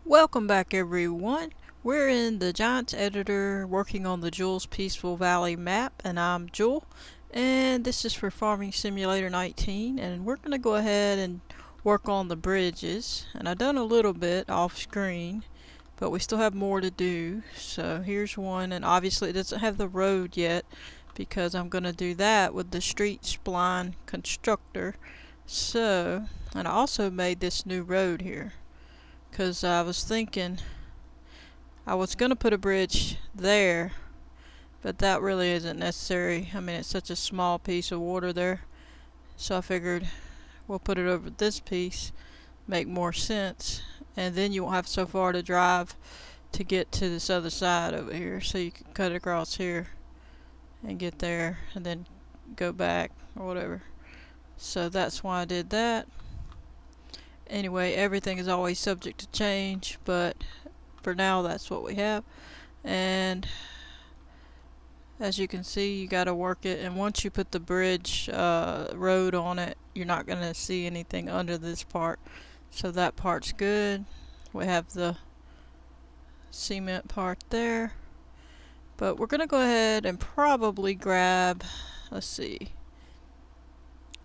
Welcome back everyone. We're in the Giants editor working on the Jules Peaceful Valley map, and I'm Jewel, and this is for Farming Simulator 19, and we're going to go ahead and work on the bridges. And I've done a little bit off screen, but we still have more to do. So here's one, and obviously it doesn't have the road yet because I'm going to do that with the street spline constructor. So, and I also made this new road here because I was thinking I was going to put a bridge there, but that really isn't necessary. I mean, it's such a small piece of water there, so I figured we'll put it over this piece, make more sense, and then you won't have so far to drive to get to this other side over here, so you can cut across here and get there and then go back or whatever. So that's why I did that. Anyway, everything is always subject to change, but for now that's what we have. And as you can see, you got to work it, and once you put the bridge road on it, you're not going to see anything under this part, so that part's good. We have the cement part there, but we're going to go ahead and probably grab, let's see,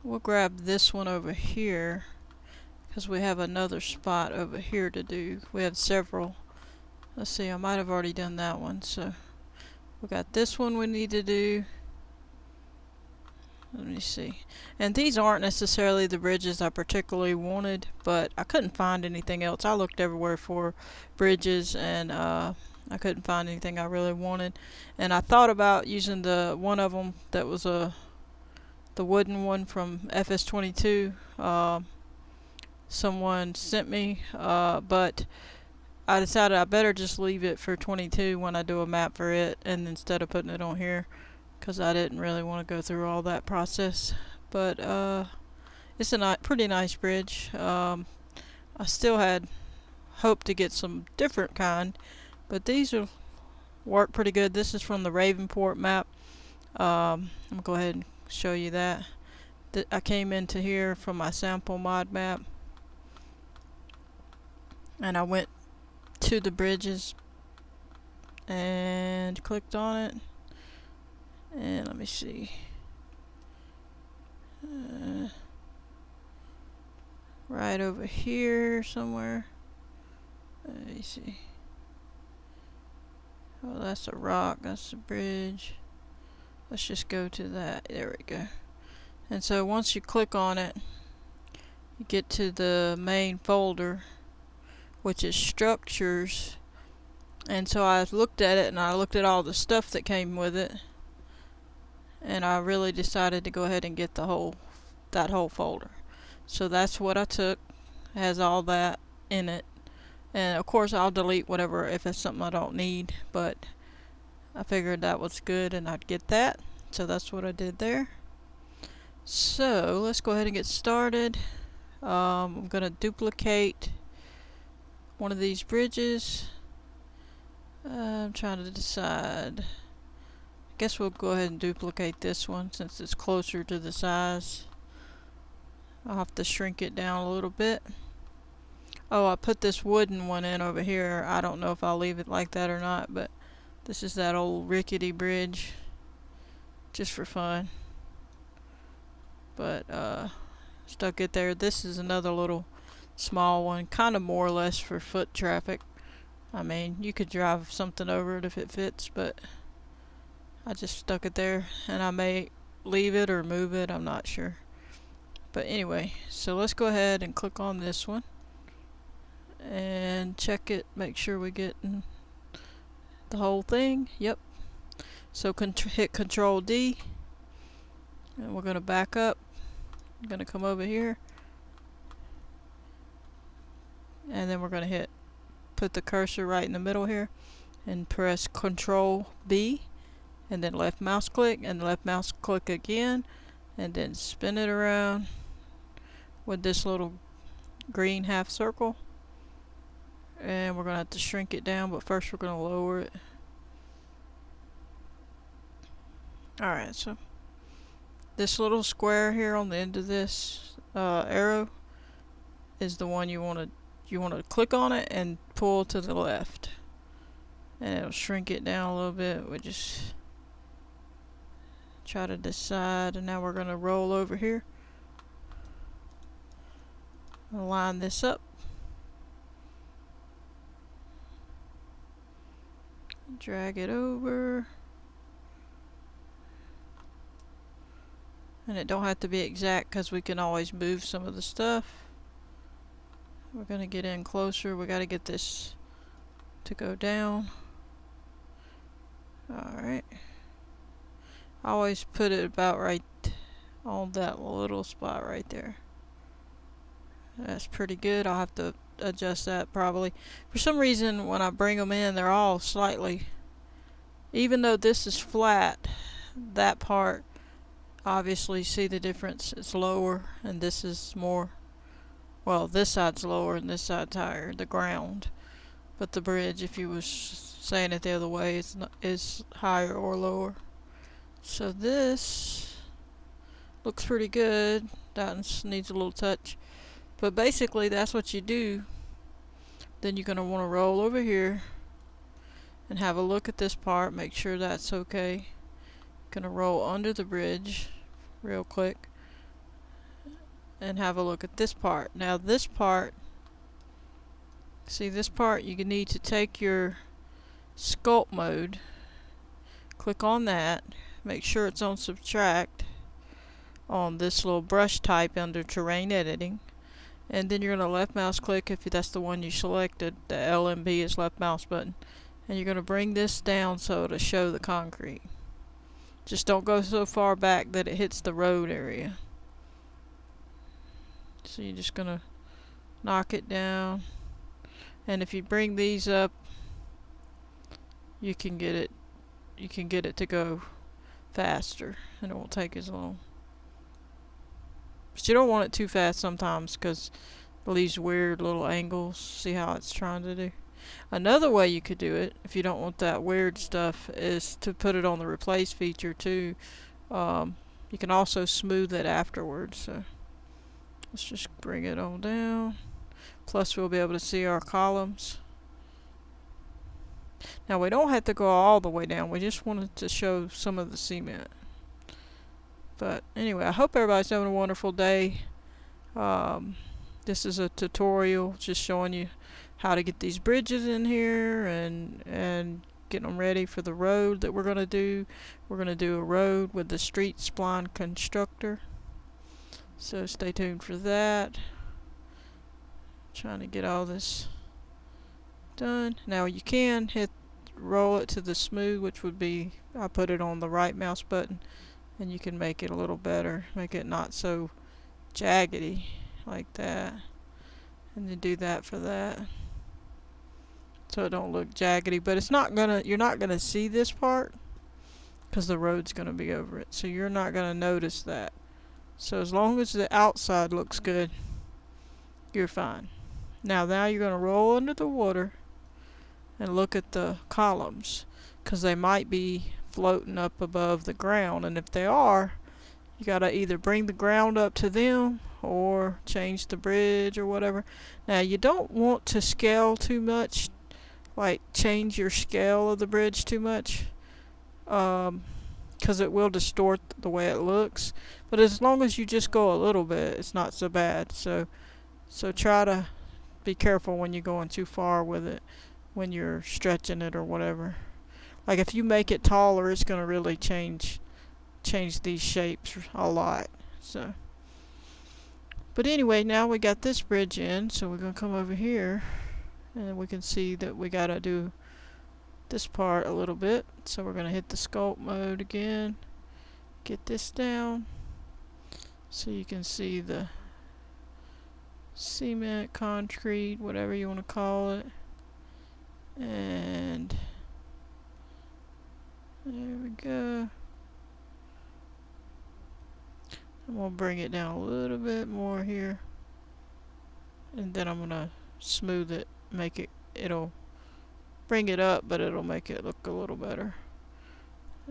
we'll grab this one over here because we have another spot over here to do. We have several. Let's see, I might have already done that one. So we got this one we need to do. Let me see. And these aren't necessarily the bridges I particularly wanted, but I couldn't find anything else. I looked everywhere for bridges, and I couldn't find anything I really wanted. And I thought about using the one of them that was the wooden one from FS19. Someone sent me, but I decided I better just leave it for 22 when I do a map for it, and instead of putting it on here, because I didn't really want to go through all that process. But it's a pretty nice bridge. I still had hoped to get some different kind, but these will work pretty good. This is from the Ravenport map. I'm gonna go ahead and show you that. I came into here from my sample mod map, and I went to the bridges and clicked on it, and let me see, right over here somewhere. Let me see. Oh, that's a rock, that's a bridge. Let's just go to that. There we go. And so once you click on it, you get to the main folder, which is structures. And so I looked at it, and I looked at all the stuff that came with it, and I really decided to go ahead and get that whole folder. So that's what I took. It has all that in it, and of course I'll delete whatever if it's something I don't need, but I figured that was good and I'd get that, so that's what I did there. So let's go ahead and get started. I'm gonna duplicate one of these bridges. I'm trying to decide. I guess we'll go ahead and duplicate this one since it's closer to the size. I'll have to shrink it down a little bit. Oh, I put this wooden one in over here. I don't know if I'll leave it like that or not, but this is that old rickety bridge, just for fun. But stuck it there. This is another little small one, kind of more or less for foot traffic. I mean, you could drive something over it if it fits, but I just stuck it there, and I may leave it or move it, I'm not sure. But anyway, so let's go ahead and click on this one and check it, make sure we get the whole thing. Yep. So hit Control D, and we're going to back up. I'm going to come over here, and then we're going to put the cursor right in the middle here and press Control B, and then left mouse click and left mouse click again, and then spin it around with this little green half circle, and we're gonna have to shrink it down, but first we're gonna lower it. Alright, so this little square here on the end of this arrow is the one you want to you want to click on it and pull to the left, and it'll shrink it down a little bit. We just try to decide, and now we're going to roll over here, line this up, drag it over, and it don't have to be exact because we can always move some of the stuff. We're going to get in closer. We got to get this to go down. Alright, I always put it about right on that little spot right there. That's pretty good. I'll have to adjust that probably. For some reason when I bring them in, they're all slightly, even though this is flat, that part, obviously see the difference, it's lower, and this is more, well, this side's lower and this side's higher, the ground. But the bridge, if you was saying it the other way, is higher or lower. So this looks pretty good. That needs a little touch. But basically that's what you do. Then you're going to want to roll over here and have a look at this part, make sure that's okay. Going to roll under the bridge real quick and have a look at this part. Now this part, see this part, you need to take your sculpt mode, click on that, make sure it's on subtract on this little brush type under terrain editing, and then you're going to left mouse click if that's the one you selected. The LMB is left mouse button, and you're going to bring this down so it'll show the concrete. Just don't go so far back that it hits the road area. So you're just going to knock it down, and if you bring these up, you can get it to go faster, and it won't take as long. But you don't want it too fast sometimes because it leaves weird little angles. See how it's trying to do? Another way you could do it, if you don't want that weird stuff, is to put it on the replace feature too. You can also smooth it afterwards. So let's just bring it on down. Plus we'll be able to see our columns. Now we don't have to go all the way down. We just wanted to show some of the cement. But anyway, I hope everybody's having a wonderful day. This is a tutorial just showing you how to get these bridges in here and get them ready for the road that we're going to do. We're going to do a road with the street spline constructor. So stay tuned for that. Trying to get all this done. Now you can roll it to the smooth, which would be, I put it on the right mouse button, and you can make it a little better, make it not so jaggedy like that, and then do that for that so it don't look jaggedy. But it's not gonna, you're not gonna see this part because the road's gonna be over it, so you're not gonna notice that. So as long as the outside looks good, you're fine. Now you're gonna roll under the water and look at the columns, because they might be floating up above the ground, and if they are, you gotta either bring the ground up to them or change the bridge or whatever. Now you don't want to scale too much, like change your scale of the bridge too much, because it will distort the way it looks. But as long as you just go a little bit, it's not so bad. So try to be careful when you're going too far with it, when you're stretching it or whatever. Like if you make it taller, it's going to really change these shapes a lot. So, but anyway, now we got this bridge in, so we're going to come over here and we can see that we got to do this part a little bit. So we're going to hit the sculpt mode again, get this down so you can see the cement, concrete, whatever you want to call it. And there we go. I'm going to bring it down a little bit more here, and then I'm going to smooth it, make it, it'll bring it up, but it'll make it look a little better.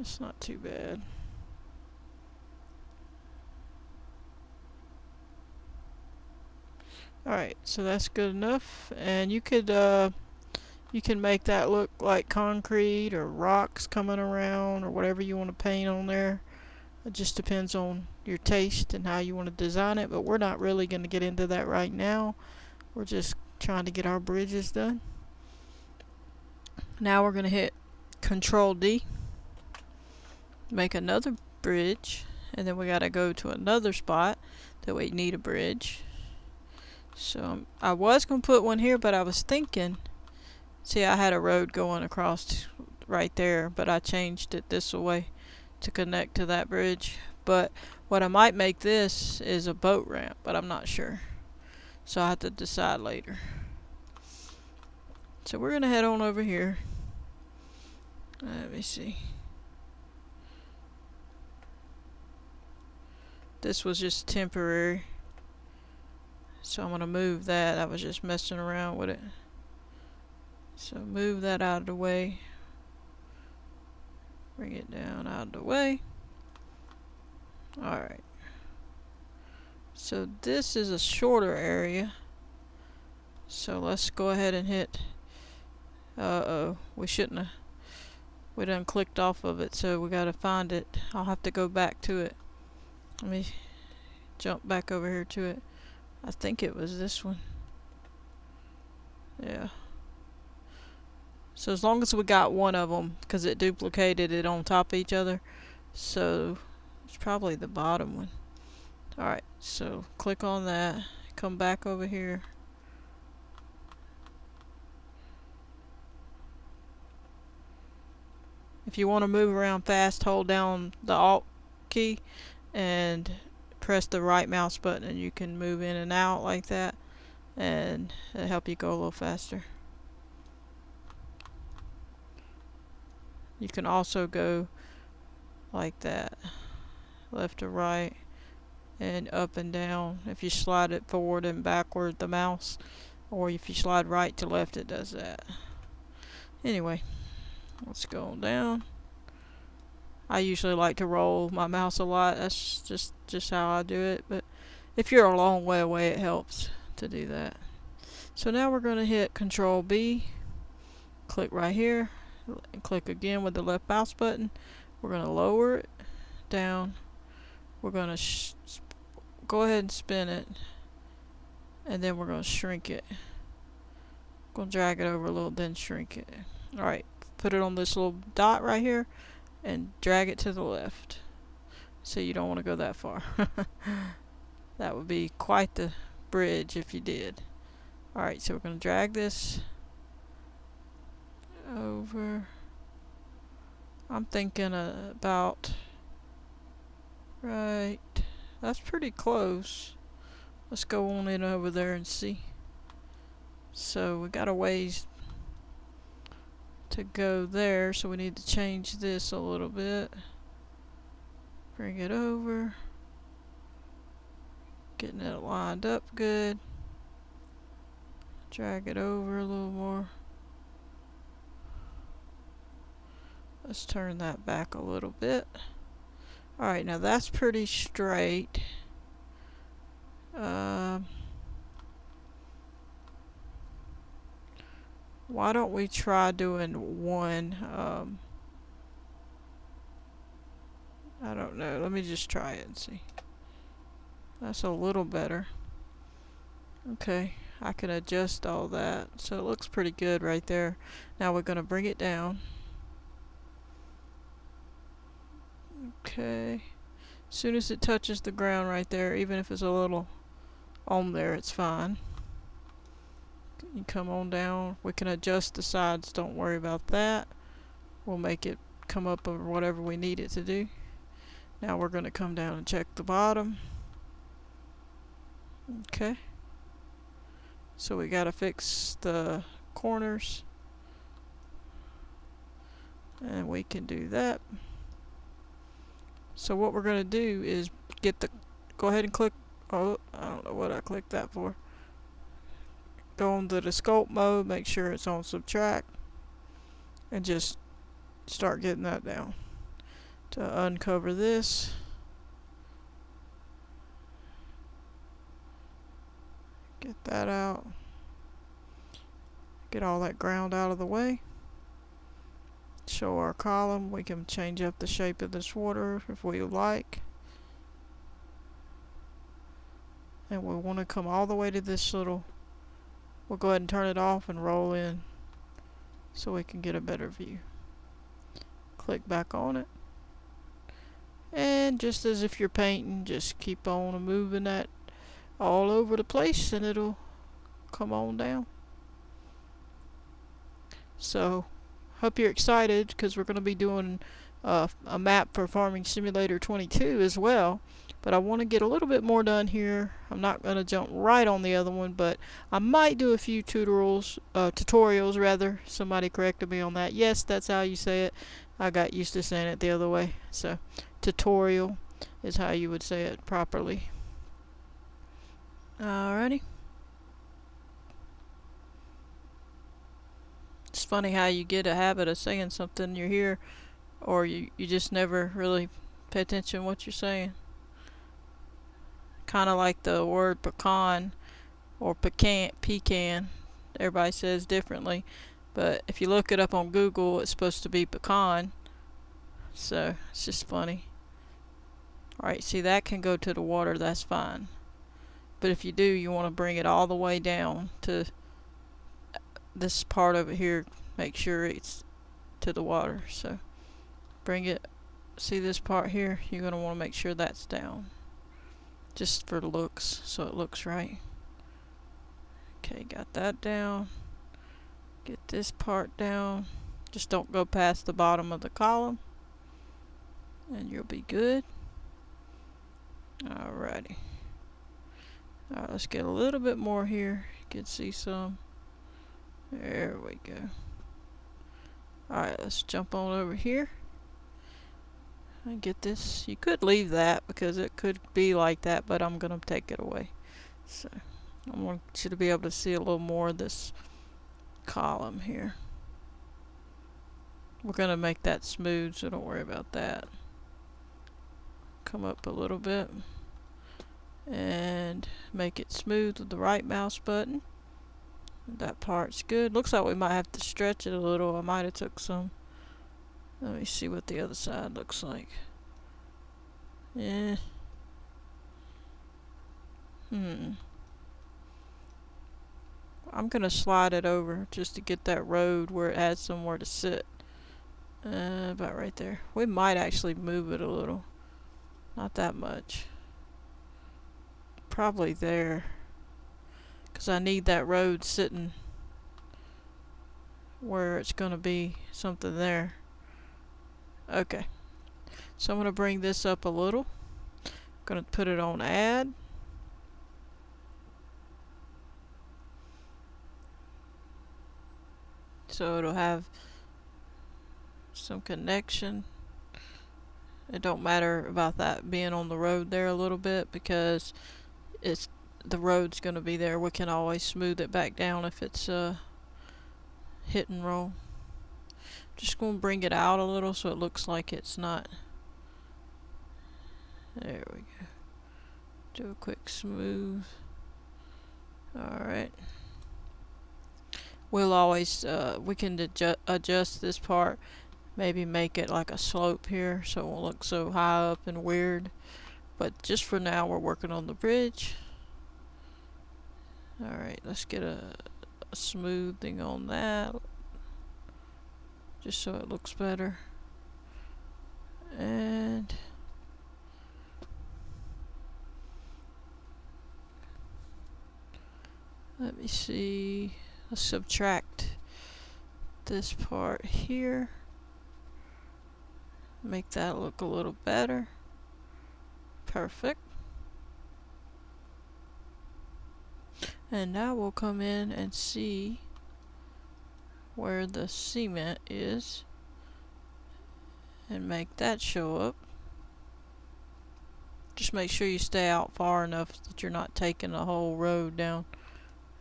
It's not too bad. Alright, so that's good enough. And you can make that look like concrete or rocks coming around or whatever you want to paint on there. It just depends on your taste and how you want to design it, but we're not really going to get into that right now. We're just trying to get our bridges done. Now we're going to hit Control D, make another bridge, and then we got to go to another spot that we need a bridge. So I was going to put one here, but I was thinking, see, I had a road going across right there, but I changed it this way to connect to that bridge. But what I might make this is a boat ramp, but I'm not sure. So I have to decide later. So we're going to head on over here. Let me see. This was just temporary. So I'm going to move that. I was just messing around with it. So move that out of the way. Bring it down out of the way. Alright. So this is a shorter area. So let's go ahead and hit. Uh-oh. We shouldn't have. We done clicked off of it, so we gotta find it. I'll have to go back to it. Let me jump back over here to it. I think it was this one. Yeah. So as long as we got one of them, because it duplicated it on top of each other. So it's probably the bottom one. Alright, so click on that. Come back over here. If you want to move around fast, hold down the Alt key and press the right mouse button, and you can move in and out like that, and it'll help you go a little faster. You can also go like that, left to right and up and down if you slide it forward and backward, the mouse, or if you slide right to left, it does that. Anyway, let's go on down. I usually like to roll my mouse a lot. That's just how I do it, but if you're a long way away, it helps to do that. So now we're going to hit Control B, click right here, and click again with the left mouse button. We're going to lower it down. We're going to go ahead and spin it, and then we're going to shrink it. Going to drag it over a little, then shrink it. Alright, put it on this little dot right here and drag it to the left. So you don't want to go that far. That would be quite the bridge if you did. Alright, so we're going to drag this over. I'm thinking about right. That's pretty close. Let's go on in over there and see. So we got a ways to go there, so we need to change this a little bit. Bring it over. Getting it lined up good. Drag it over a little more. Let's turn that back a little bit. Alright, now that's pretty straight. Why don't we try doing one? I don't know. Let me just try it and see. That's a little better. Okay, I can adjust all that. So it looks pretty good right there. Now we're going to bring it down. Okay. As soon as it touches the ground right there, even if it's a little on there, it's fine. You come on down. We can adjust the sides. Don't worry about that. We'll make it come up over whatever we need it to do. Now we're going to come down and check the bottom. Okay. So we got to fix the corners. And we can do that. So what we're going to do is go ahead and click, oh, I don't know what I clicked that for. Go into the sculpt mode, make sure it's on subtract, and just start getting that down. To uncover this, Get that out. Get all that ground out of the way. Show our column. We can change up the shape of this water if we like. And we want to come all the way to this little, we'll go ahead and turn it off and roll in so we can get a better view. Click back on it. And just as if you're painting, just keep on moving that all over the place and it'll come on down. So, hope you're excited because we're going to be doing a map for Farming Simulator 22 as well. But I want to get a little bit more done here. I'm not going to jump right on the other one, but I might do a few tutorials rather. Somebody corrected me on that. Yes, that's how you say it. I got used to saying it the other way. So, tutorial is how you would say it properly. Alrighty. It's funny how you get a habit of saying something you hear, or you just never really pay attention to what you're saying. Kind of like the word pecan or pecan. Everybody says differently, but if you look it up on Google, it's supposed to be pecan. So it's just funny. Alright, see, that can go to the water, that's fine. But if you do, you want to bring it all the way down to this part over here. Make sure it's to the water. So bring it, see this part here? You're going to want to make sure that's down. Just for looks, so it looks right. Okay, got that down. Get this part down. Just don't go past the bottom of the column, and you'll be good. Alrighty. Alright, let's get a little bit more here. You can see some. There we go. Alright, let's jump on over here and get this. You could leave that because it could be like that, but I'm going to take it away. So I want you to be able to see a little more of this column here. We're going to make that smooth, so don't worry about that. Come up a little bit and make it smooth with the right mouse button. That part's good. Looks like we might have to stretch it a little. I might have took some. Let me see what the other side looks like. Yeah. I'm gonna slide it over just to get that road where it has somewhere to sit. About right there. We might actually move it a little. Not that much. Probably there. Because I need that road sitting where it's going to be something there. Okay. So I'm going to bring this up a little. I'm going to put it on add. So it'll have some connection. It don't matter about that being on the road there a little bit because it's the road's going to be there. We can always smooth it back down if it's hit and roll. Just going to bring it out a little so it looks like it's not. There we go. Do a quick smooth. Alright. We'll always, we can adjust this part. Maybe make it like a slope here so it won't look so high up and weird. But just for now, we're working on the bridge. Alright, let's get a smoothing on that. Just so it looks better. And let me see. Let's subtract this part here. Make that look a little better. Perfect. And now we'll come in and see where the cement is and make that show up. Just make sure you stay out far enough that you're not taking the whole road down.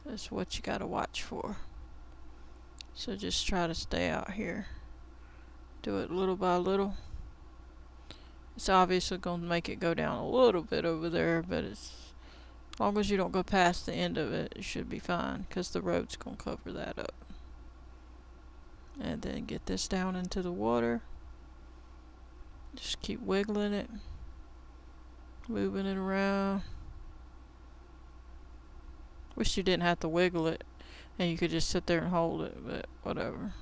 That's what you gotta watch for. So just try to stay out here. Do it little by little. It's obviously going to make it go down a little bit over there, but it's As long as you don't go past the end of it, it should be fine, because the road's going to cover that up. And then get this down into the water. Just keep wiggling it, moving it around. Wish you didn't have to wiggle it and you could just sit there and hold it, but whatever.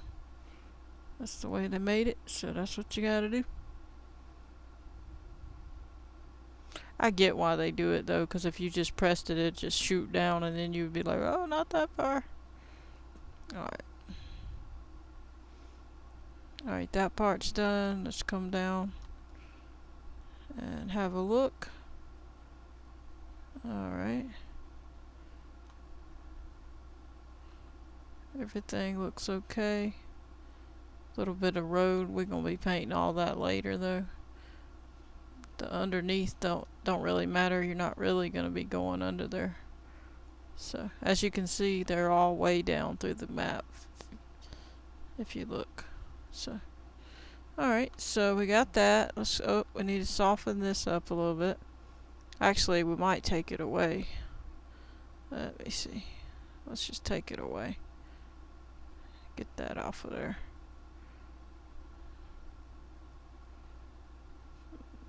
That's the way they made it, so that's what you gotta do. I get why they do it though, because if you just pressed it, it'd just shoot down and then you'd be like, oh, not that far. Alright. Alright, that part's done. Let's come down and have a look. Alright. Everything looks okay. Little bit of road. We're gonna be painting all that later though. The underneath don't really matter. You're not really gonna be going under there. So as you can see, they're all way down through the map if you look. So alright, so we got that. We need to soften this up a little bit. Actually, we might take it away. Let me see. Let's just take it away. Get that off of there.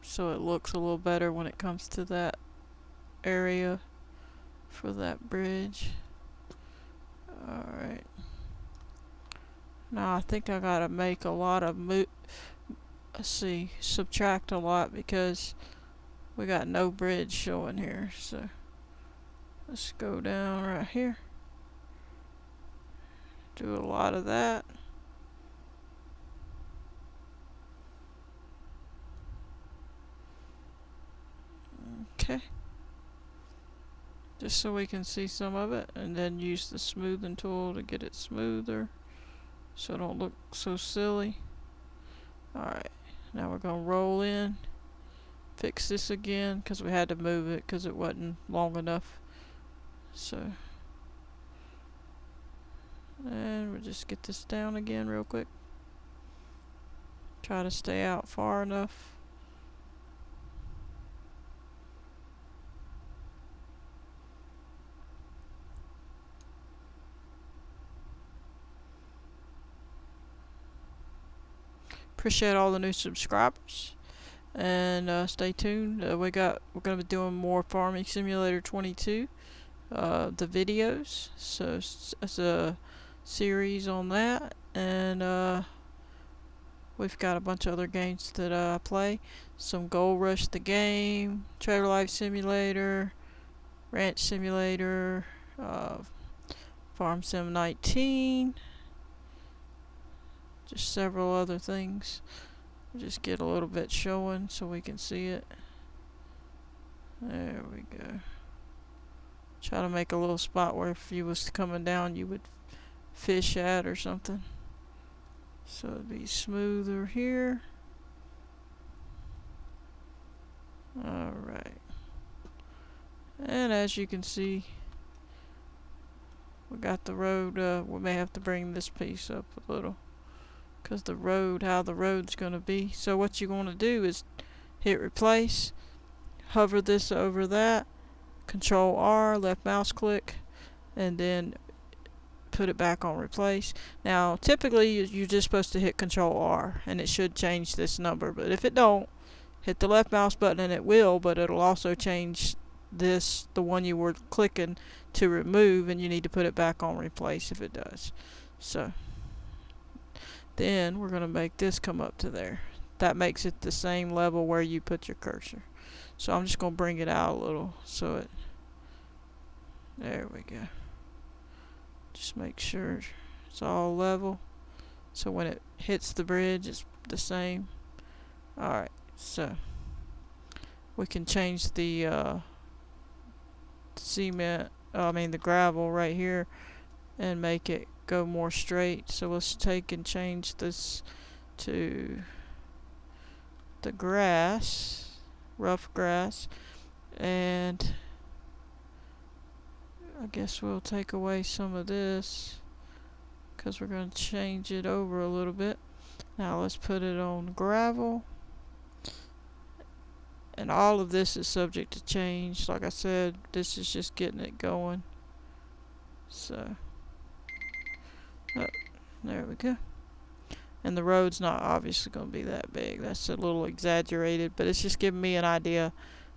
So it looks a little better when it comes to that area for that bridge. Alright. Now I think I gotta make a lot of subtract a lot because we got no bridge showing here. So let's go down right here. Do a lot of that. Okay. Just so we can see some of it, and then use the smoothing tool to get it smoother so it don't look so silly. Alright, now we're gonna roll in, fix this again because we had to move it because it wasn't long enough. So, and we'll just get this down again real quick. Try to stay out far enough. Appreciate all the new subscribers, and stay tuned. We're gonna be doing more Farming Simulator 22, the videos. So it's a series on that, and we've got a bunch of other games that I play. Some Gold Rush the game, Trailer Life Simulator, Ranch Simulator, Farm Sim 19. Just several other things. We'll just get a little bit showing so we can see it. There we go. Try to make a little spot where if you was coming down you would fish at or something. So it'd be smoother here. Alright. And as you can see, we got the road. We may have to bring this piece up a little, because how the road's gonna be. So what you're gonna do is hit replace, hover this over that, Control R, left mouse click, and then put it back on replace. Now typically you're just supposed to hit Control R and it should change this number, but if it don't, hit the left mouse button and it will, but it'll also change the one you were clicking to remove, and you need to put it back on replace if it does. So then we're going to make this come up to there. That makes it the same level where you put your cursor. So I'm just going to bring it out a little so there we go. Just make sure it's all level so when it hits the bridge it's the same. Alright, so we can change the the gravel right here and make it go more straight. So let's take and change this to the grass, rough grass, and I guess we'll take away some of this because we're going to change it over a little bit. Now let's put it on gravel, And all of this is subject to change. Like I said, this is just getting it going. So, oh, there we go. And the road's not obviously going to be that big. That's a little exaggerated, but it's just giving me an idea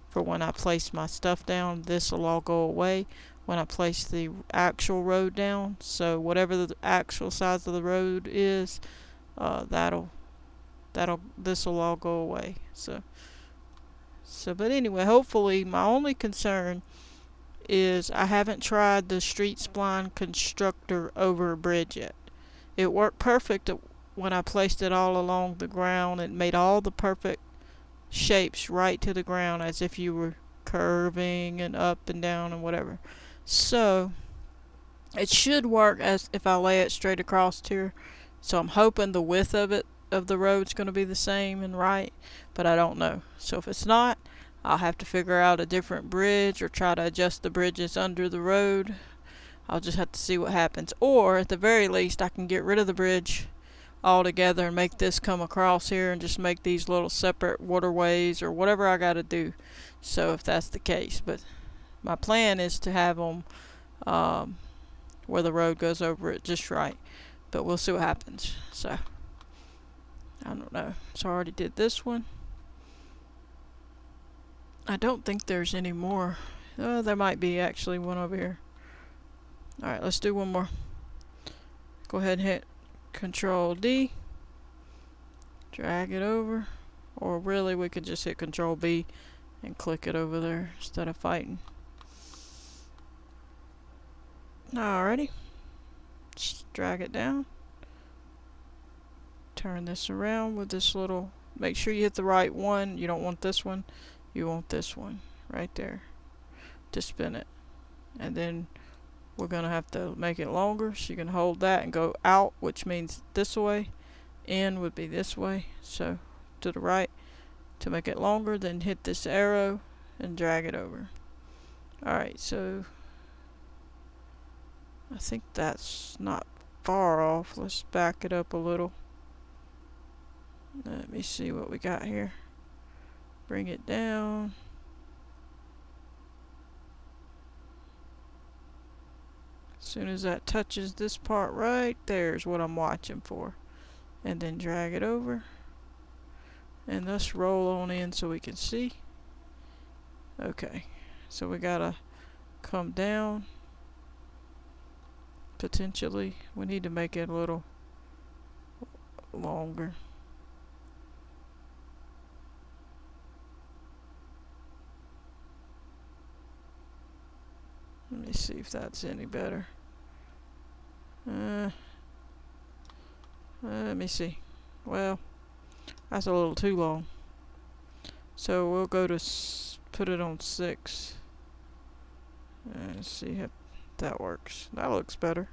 for when I place my stuff down. This will all go away when I place the actual road down. So whatever the actual size of the road is, this will all go away. But anyway, hopefully, my only concern is I haven't tried the street spline constructor over a bridge yet. It worked perfect when I placed it all along the ground. It made all the perfect shapes right to the ground, as if you were curving and up and down and whatever. So it should work as if I lay it straight across here. So I'm hoping the width of the road's going to be the same and right, but I don't know. So if it's not, I'll have to figure out a different bridge or try to adjust the bridges under the road. I'll just have to see what happens. Or at the very least, I can get rid of the bridge altogether and make this come across here and just make these little separate waterways or whatever I got to do. So if that's the case, but my plan is to have them where the road goes over it just right. But we'll see what happens. So I don't know. So I already did this one. I don't think there's any more. Oh, there might be actually one over here. Alright, let's do one more. Go ahead and hit Control D. Drag it over. Or really, we could just hit Control B and click it over there instead of fighting. Alrighty. Just drag it down. Turn this around with this little... Make sure you hit the right one. You don't want this one. You want this one right there to spin it. And then we're going to have to make it longer. So you can hold that and go out, which means this way. In would be this way. So to the right. To make it longer, then hit this arrow and drag it over. Alright, so I think that's not far off. Let's back it up a little. Let me see what we got here. Bring it down. As soon as that touches this part right there's what I'm watching for. And then drag it over. And let's roll on in so we can see. Okay. So we gotta come down. Potentially. We need to make it a little longer. Let me see if that's any better. Let me see. Well, that's a little too long. So we'll go to put it on 6. And see if that works. That looks better.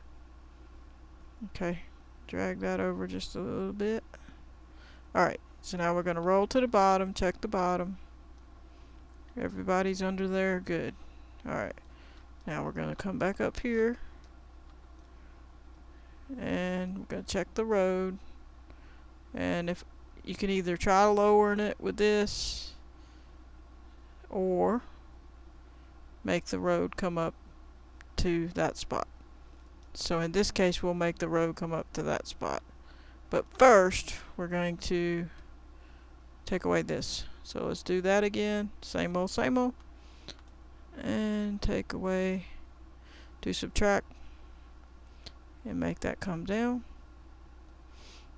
Okay. Drag that over just a little bit. Alright. So now we're going to roll to the bottom. Check the bottom. Everybody's under there. Good. Alright. Now we're going to come back up here. And we're going to check the road. And if you can either try lowering it with this or make the road come up to that spot. So in this case we'll make the road come up to that spot. But first we're going to take away this. So let's do that again. Same old, same old. And take away, do subtract and make that come down.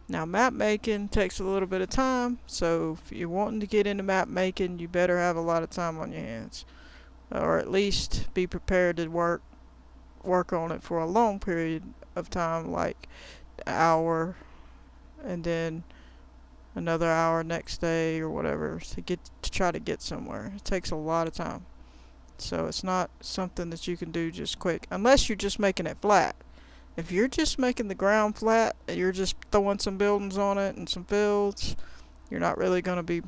Now map making takes a little bit of time, so if you're wanting to get into map making you better have a lot of time on your hands, or at least be prepared to work on it for a long period of time, like an hour and then another hour next day or whatever, to try to get somewhere. It takes a lot of time. So it's not something that you can do just quick, unless you're just making it flat. If you're just making the ground flat, and you're just throwing some buildings on it and some fields, you're not really going to be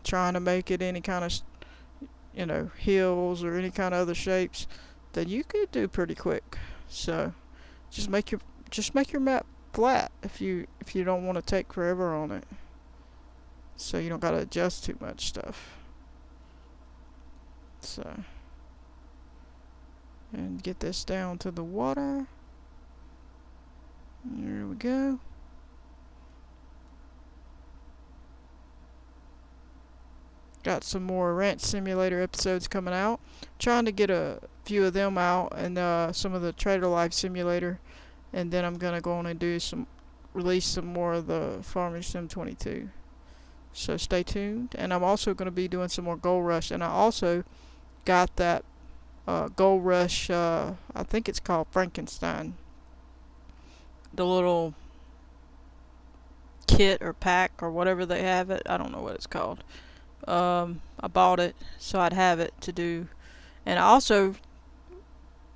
trying to make it any kind of, hills or any kind of other shapes, then you could do pretty quick. So just make your map flat if you don't want to take forever on it. So you don't got to adjust too much stuff. So, and get this down to the water. There we go. Got some more Ranch Simulator episodes coming out. Trying to get a few of them out, and some of the Trader Life Simulator, and then I'm gonna go on and release some more of the Farming Sim 22. So stay tuned. And I'm also gonna be doing some more Gold Rush, and I also got that Gold Rush. I think it's called Frankenstein. The little kit or pack or whatever they have it. I don't know what it's called. I bought it so I'd have it to do. And also,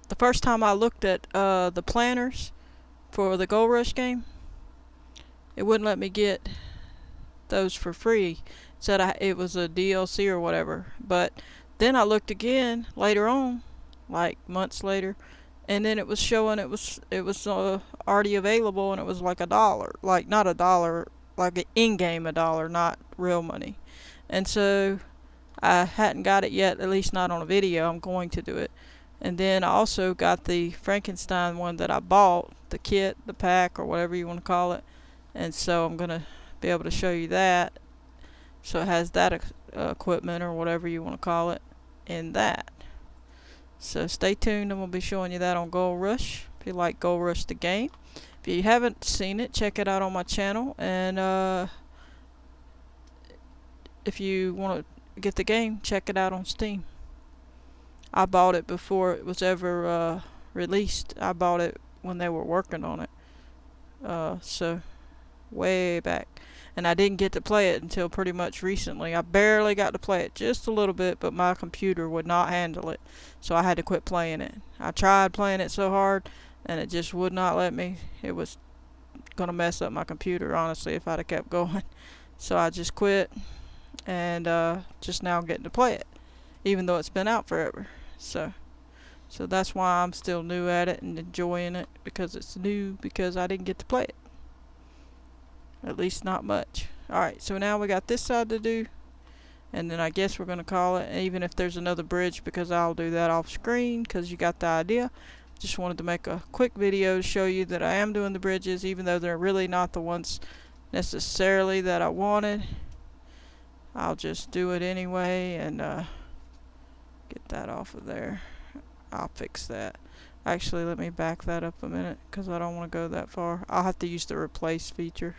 the first time I looked at the planners for the Gold Rush game, it wouldn't let me get those for free. It said it was a DLC or whatever. But then I looked again later on, like months later, and then it was showing it was already available, and it was like $1, like not $1, like an in-game $1, not real money. And so I hadn't got it yet, at least not on a video. I'm going to do it. And then I also got the Frankenstein one that I bought, the kit, the pack, or whatever you want to call it. And so I'm going to be able to show you that. So it has that equipment, or whatever you want to call it, in that. So stay tuned, and we'll be showing you that on Gold Rush, if you like Gold Rush the game. If you haven't seen it, check it out on my channel. And if you want to get the game, check it out on Steam. I bought it before it was ever released. I bought it when they were working on it. So way back. And I didn't get to play it until pretty much recently. I barely got to play it, just a little bit, but my computer would not handle it. So I had to quit playing it. I tried playing it so hard, and it just would not let me. It was going to mess up my computer, honestly, if I'd have kept going. So I just quit, and just now getting to play it, even though it's been out forever. So that's why I'm still new at it and enjoying it, because it's new, because I didn't get to play it. At least not much. Alright, so now we got this side to do, and then I guess we're going to call it, even if there's another bridge, because I'll do that off screen, because you got the idea. Just wanted to make a quick video to show you that I am doing the bridges, even though they're really not the ones necessarily that I wanted. I'll just do it anyway, and get that off of there. I'll fix that. Actually, let me back that up a minute, because I don't want to go that far. I'll have to use the replace feature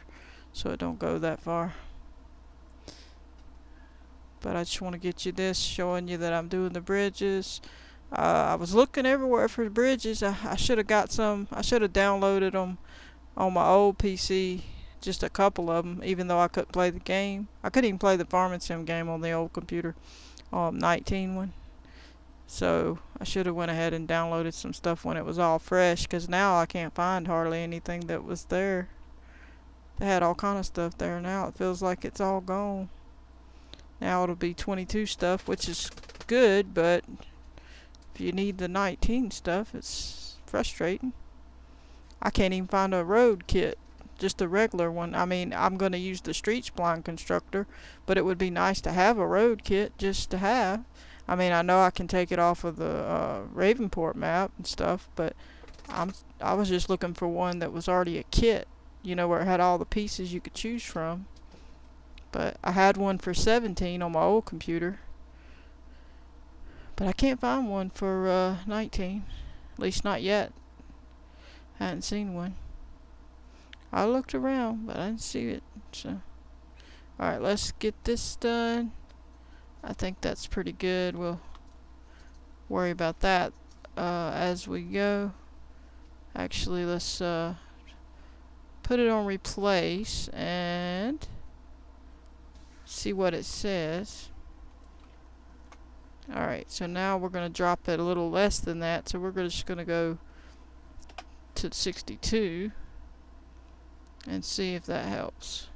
so it don't go that far. But I just want to get you this, showing you that I'm doing the bridges. I was looking everywhere for the bridges. I should have got some. I should have downloaded them on my old PC, just a couple of them, even though I couldn't play the game. I couldn't even play the Farming Sim game on the old computer, 19 one. So I should have went ahead and downloaded some stuff when it was all fresh, because now I can't find hardly anything that was there. They had all kind of stuff there. Now it feels like it's all gone. Now it'll be 22 stuff, which is good, but if you need the 19 stuff, it's frustrating. I can't even find a road kit, just a regular one. I mean, I'm going to use the Street Spline Constructor, but it would be nice to have a road kit just to have. I mean, I know I can take it off of the Ravenport map and stuff, but I was just looking for one that was already a kit, you know, where it had all the pieces you could choose from. But I had one for 17 on my old computer, but I can't find one for 19, at least not yet. I hadn't seen one. I looked around, but I didn't see it. So, alright, let's get this done. I think that's pretty good. We'll worry about that as we go. Actually, let's put it on replace and see what it says. Alright, so now we're going to drop it a little less than that. So we're just going to go to 62 and see if that helps.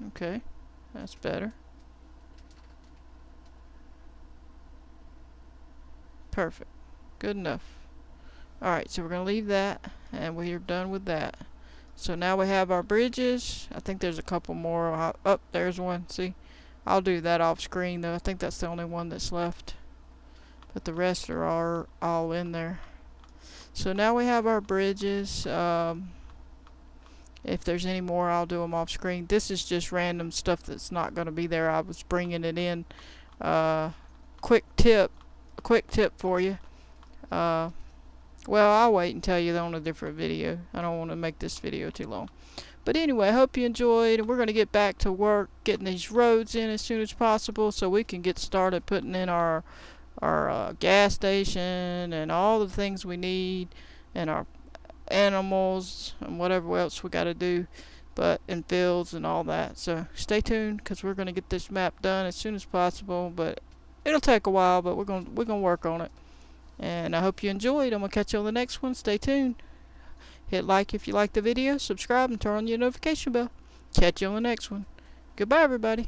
Okay, that's better. Perfect. Good enough. Alright, so we're going to leave that, and we're done with that. So now we have our bridges. I think there's a couple more. Oh, there's one. See? I'll do that off screen though. I think that's the only one that's left, but the rest are all in there. So now we have our bridges. If there's any more, I'll do them off screen. This is just random stuff that's not going to be there. I was bringing it in. Quick tip for you. Well, I'll wait and tell you on a different video. I don't want to make this video too long. But anyway, I hope you enjoyed, and we're going to get back to work getting these roads in as soon as possible so we can get started putting in our gas station and all the things we need, and our animals and whatever else we got to do, but in fields and all that. So stay tuned, because we're going to get this map done as soon as possible, but it'll take a while, but we're going to work on it. And I hope you enjoyed. I'm going to catch you on the next one. Stay tuned. Hit like if you like the video, subscribe, and turn on your notification bell. Catch you on the next one. Goodbye, everybody.